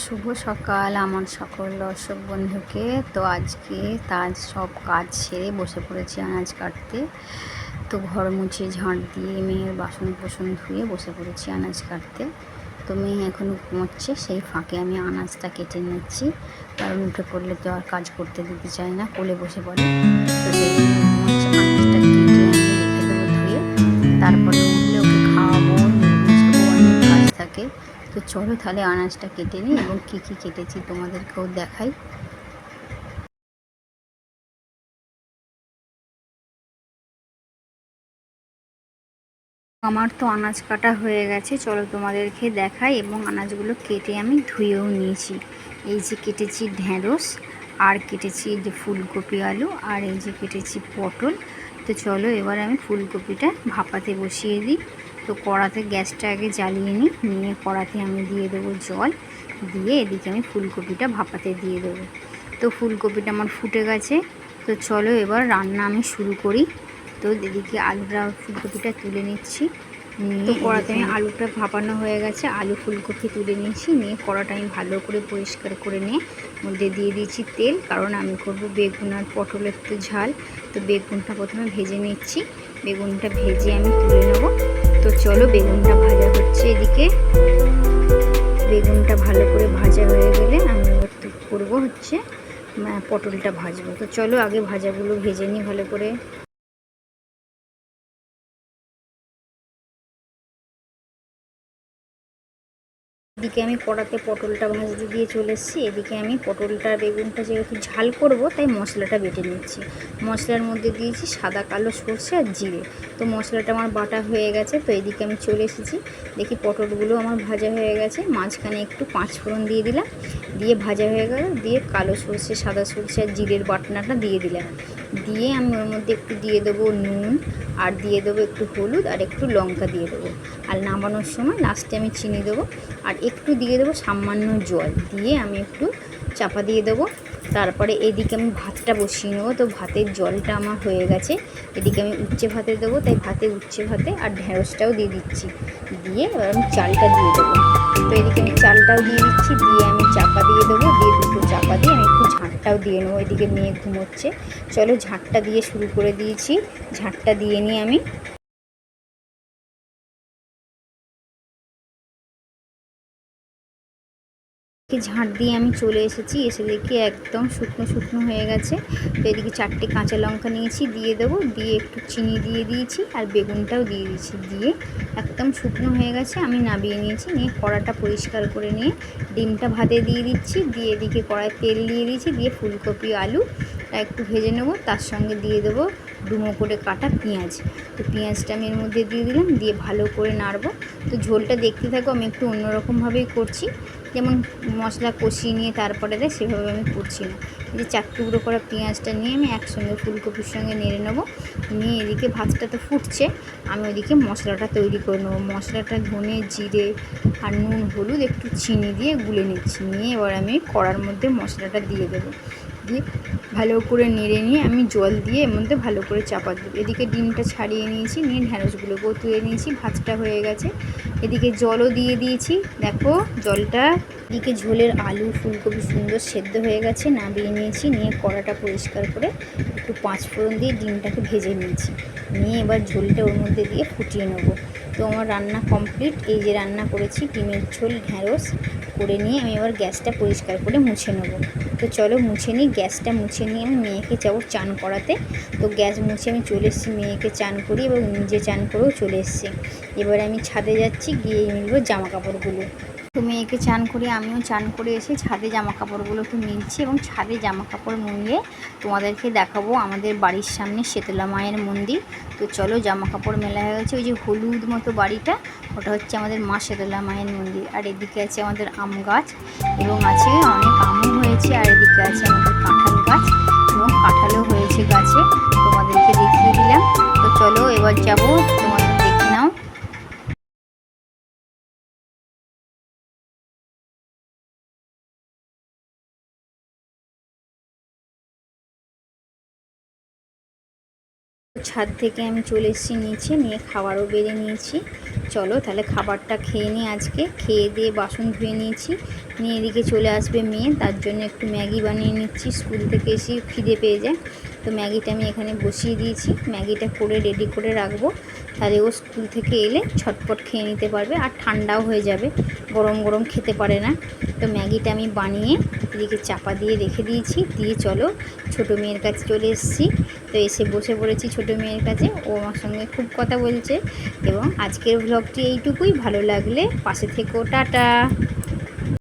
শুভ সকাল আমার সকল দর্শক বন্ধুকে। তো আজকে তার সব কাজ সেরে বসে পড়েছি আনাজ কাটতে। তো ঘর মুছে ঝাঁট দিয়ে মেয়ের বাসন কোসন ধুয়ে বসে পড়েছি আনাজ কাটতে। তো মেয়ে এখনও ঘুমোচ্ছে, সেই ফাঁকে আমি আনাজটা কেটে নিচ্ছি, কারণ উঠে পড়লে তো আর কাজ করতে দিতে চায় না, কোলে বসে পড়ে। তো সেই জন্য ঘুমোচ্ছে, আনাজটা কেটে আমি রেখে দেবো ধুয়ে, তারপরে উঠলে ওকে খাওয়াবো, মুছাবো, অনেক কাজ থাকে। তো চলো তাহলে আনাজটা কেটে নিই এবং কী কী কেটেছি তোমাদেরকেও দেখাই। আমার তো আনাজ কাটা হয়ে গেছে, চলো তোমাদেরকে দেখাই। এবং আনাজগুলো কেটে আমি ধুয়েও নিয়েছি। এই যে কেটেছি ঢ্যাঁড়স, আর কেটেছি যে ফুলকপি আলু, আর এই যে কেটেছি পটল। তো চলো এবার আমি ফুলকপিটা ভাপাতে বসিয়ে দিই। তো কড়াতে গ্যাসটা আগে জ্বালিয়ে নিয়ে কড়াতে আমি দিয়ে দেবো জল, দিয়ে এদিকে আমি ফুলকপিটা ভাপাতে দিয়ে দেবো। তো ফুলকপিটা আমার ফুটে গেছে। তো চলো এবার রান্না আমি শুরু করি। তো এদিকে আলুটা ফুলকপিটা তুলে নিচ্ছি, নিয়ে কড়াতে আমি আলুটা ভাপানো হয়ে গেছে, আলু ফুলকপি তুলে নিয়েছি। নিয়ে কড়াটা আমি ভালো করে পরিষ্কার করে নিয়ে মধ্যে দিয়ে দিয়েছি তেল, কারণ আমি করব বেগুন আর পটলের তো ঝাল। তো বেগুনটা প্রথমে ভেজে নিচ্ছি, বেগুনটা ভেজে আমি তুলে নেব। তো চলো বেগুনটা ভাজা হচ্ছে এদিকে। বেগুনটা ভালো করে ভাজা হয়ে গেলে আমি এবার করবো হচ্ছে পটলটা ভাজবো। তো চলো আগে ভাজাগুলো ভেজে নিই ভালো করে। এদিকে আমি কড়াতে পটলটা ভাজতে দিয়ে চলে এসেছি। এদিকে আমি পটলটা বেগুনটা যেহেতু ঝাল করব, তাই মশলাটা বেটে নিচ্ছি। মশলার মধ্যে দিয়েছি সাদা কালো সর্ষে আর জিরে। তো মশলাটা আমার বাটা হয়ে গেছে। তো এদিকে আমি চলে এসেছি, দেখি পটলগুলো আমার ভাজা হয়ে গেছে। মাঝখানে একটু পাঁচ ফোড়ন দিয়ে দিলাম, দিয়ে ভাজা হয়ে গেল। দিয়ে কালো সর্ষে, সাদা সর্ষে আর জিরের বাটনাটা দিয়ে দিলাম। দিয়ে আমি ওর মধ্যে একটু দিয়ে দেবো নুন, আর দিয়ে দেবো একটু হলুদ, আর একটু লঙ্কা দিয়ে দেবো। আর নামানোর সময় লাস্টে আমি চিনি দেবো, আর একটু দিয়ে দেবো সামান্য জল, দিয়ে আমি একটু চাপা দিয়ে দেবো। তারপরে এদিকে আমি ভাতটা বসিয়ে নেবো। তো ভাতের জলটা আমার হয়ে গেছে। এদিকে আমি উচ্ছে ভাতে দেবো, তাই ভাতে উচ্ছে ভাতে আর ঢ্যাঁড়সটাও দিয়ে দিচ্ছি। দিয়ে এবার আমি চালটা দিয়ে দেবো। তো এদিকে আমি চালটাও দিয়ে দিচ্ছি, দিয়ে আমি চাপা দিয়ে দেবো। দিয়ে দুটো চাপা দিয়ে আমি একটু ঝাঁটটাও দিয়ে নেবো। এদিকে মেয়ে ঘুমোচ্ছে, চলো ঝাঁটটা দিয়ে শুরু করে দিয়েছি। ঝাঁটটা দিয়ে নিয়ে আমি ঝাঁট দিয়ে আমি চলে এসেছি। এসে দেখি একদম শুকনো শুকনো হয়ে গেছে। তো এদিকে 4টে কাঁচা লঙ্কা নিয়েছি, দিয়ে দেবো। দিয়ে একটু চিনি দিয়ে দিয়েছি, আর বেগুনটাও দিয়ে দিয়েছি। দিয়ে একদম শুকনো হয়ে গেছে, আমি নামিয়ে নিয়েছি। নিয়ে কড়াটা পরিষ্কার করে নিয়ে ডিমটা ভাতে দিয়ে দিচ্ছি। দিয়ে এদিকে কড়ায় তেল দিয়ে দিয়েছি। দিয়ে ফুলকপি আলুটা একটু ভেজে নেবো, তার সঙ্গে দিয়ে দেবো ডুমো করে কাটা পেঁয়াজ। তো পেঁয়াজটা আমি এর মধ্যে দিয়ে দিলাম, দিয়ে ভালো করে নাড়বো। তো ঝোলটা দেখতে থাকো, আমি একটু অন্যরকমভাবেই করছি, যেমন মশলা কষিয়ে নিয়ে তারপরে দেয় সেভাবে আমি করছি না। এই যে 4 টুকরো করা পেঁয়াজটা নিয়ে আমি একসঙ্গে ফুলকপির সঙ্গে নেড়ে নেবো। নিয়ে এদিকে ভাতটা তো ফুটছে, আমি ওইদিকে মশলাটা তৈরি করে নেবো। মশলাটা ধনে জিরে আর নুন হলুদ একটু চিনি দিয়ে গুলে নিচ্ছি। নিয়ে এবার আমি কড়ার মধ্যে মশলাটা দিয়ে দেবো। দিয়ে ভালো করে নেড়ে নিয়ে আমি জল দিয়ে এর মধ্যে ভালো করে চাপা দেবো। এদিকে ডিমটা ছাড়িয়ে নিয়েছি, নিয়ে ঢ্যাঁড়সগুলোকেও তুলে নিয়েছি। ভাতটা হয়ে গেছে, এদিকে জলও দিয়ে দিয়েছি, দেখো জলটা। এদিকে ঝোলের আলু ফুলকপি সুন্দর সেদ্ধ হয়ে গেছে, নামিয়ে নিয়েছি। নিয়ে কড়াটা পরিষ্কার করে একটু 5 ফোড়ন দিয়ে ডিমটাকে ভেজে নিয়েছি। নিয়ে এবার ঝোলটা ওর মধ্যে দিয়ে ফুটিয়ে নেবো। তো আমার রান্না কমপ্লিট। এই যে রান্না করেছি ডিমের ঝোল ঢ্যাঁড়স করে নিয়ে আমি এবার গ্যাসটা পরিষ্কার করে মুছে নেবো। তো চলো মুছে নিই। গ্যাসটা মুছে নিয়ে আমি মেয়েকে যাবো চান করাতে। তো গ্যাস মুছে আমি চলে এসেছি, মেয়েকে চান করি এবং নিজে চান করেও চলে এসেছি। এবার আমি ছাদে যাচ্ছি, গিয়ে মিলব জামা কাপড়গুলো। তো মেয়েকে চান করে আমিও চান করে এসে ছাদে জামা কাপড়গুলোকে মিলছি, এবং ছাদে জামা কাপড় মুলিয়ে তোমাদেরকে দেখাবো আমাদের বাড়ির সামনে শীতলা মায়ের মন্দির। তো চলো জামা কাপড় মেলা হয়ে গেছে। ওই যে হলুদ মতো বাড়িটা, ওটা হচ্ছে আমাদের মা শীতলা মায়ের মন্দির। আর এদিকে আছে আমাদের আম গাছ, এবং আছে অনেক আমও হয়েছে। আর এদিকে আছে আমাদের কাঁঠাল গাছ, এবং কাঁঠালও হয়েছে গাছে, তোমাদেরকে দেখিয়ে দিলাম। তো চলো এবার যাবো, তোমাদের দেখে নাও। ছাদ থেকে আমি চলে এসেছি নিচে, নিয়ে খাবারও বেড়ে নিয়েছি। চলো তাহলে খাবারটা খেয়ে নিই। আজকে খেয়ে দিয়ে বাসন ধুয়ে নিয়েছি, নিয়ে এদিকে চলে আসবে মেয়ে, তার জন্য একটু ম্যাগি বানিয়ে নিচ্ছি। স্কুল থেকে এসে খিদে পেয়ে যায়, তো ম্যাগিটা আমি এখানে বসিয়ে দিয়েছি। ম্যাগিটা করে রেডি করে রাখবো, তাহলে ও স্কুল থেকে এলে ছটপট খেয়ে নিতে পারবে, আর ঠান্ডাও হয়ে যাবে, গরম গরম খেতে পারে না। তো ম্যাগিটা আমি বানিয়ে এদিকে চাপা দিয়ে রেখে দিয়েছি। দিয়ে চলো ছোটো মেয়ের কাছে চলে এসেছি, তো এসে বসে পড়েছি ছোটো মেয়ের কাছে। ও আমার সঙ্গে খুব কথা বলছে। এবং আজকের ভ্লগটি এইটুকুই, ভালো লাগলে পাশে থেকো, টাটা।